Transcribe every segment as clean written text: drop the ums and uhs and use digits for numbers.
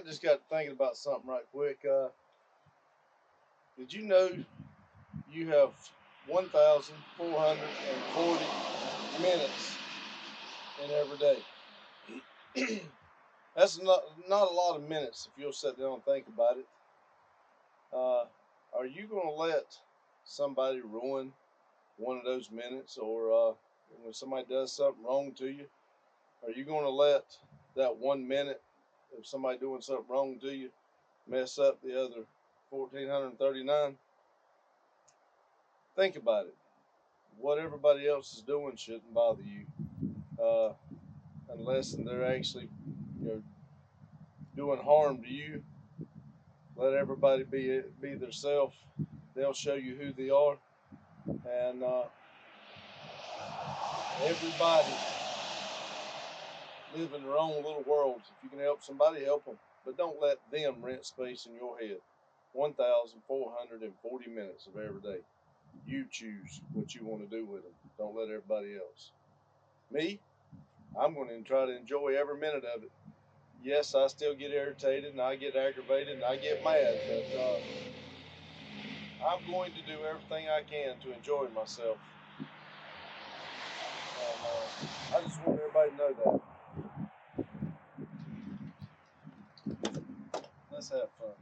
I just got thinking about something right quick. Did you know you have 1,440 minutes in every day? That's not a lot of minutes if you'll sit down and think about it. Uh, are you going to let somebody ruin one of those minutes, or when somebody does something wrong to you, are you going to let that 1 minute of somebody doing something wrong to you mess up the other 1,439? Think about it. What everybody else is doing shouldn't bother you, uh, unless they're actually, doing harm to you. Let everybody be themselves. They'll show you who they are, and everybody live in their own little worlds. If you can help somebody, help them, but don't let them rent space in your head. 1,440 minutes of every day. You choose what you want to do with them. Don't let everybody else. Me, I'm going to try to enjoy every minute of it. Yes, I still get irritated and I get aggravated and I get mad, but I'm going to do everything I can to enjoy myself. And I just want everybody to know that. Let's have fun.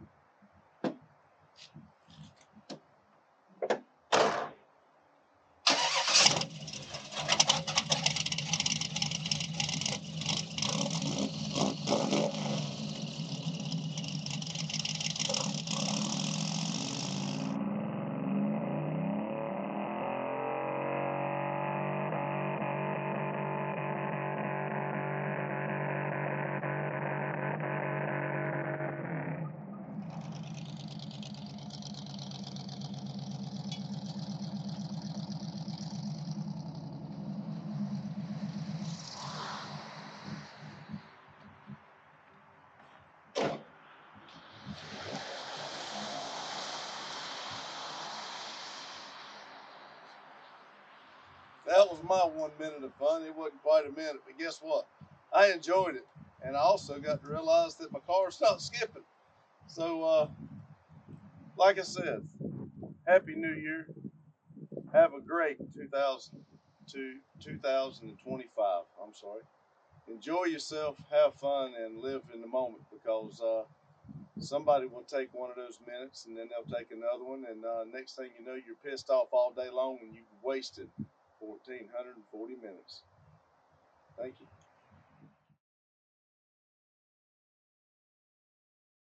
That was my 1 minute of fun. It wasn't quite a minute, but guess what? I enjoyed it. And I also got to realize that my car's not skipping. So, like I said, Happy New Year. Have a great 2025. I'm sorry. Enjoy yourself, have fun, and live in the moment, because somebody will take one of those minutes and then they'll take another one. And next thing you know, you're pissed off all day long and you've wasted 1,440 minutes. Thank you.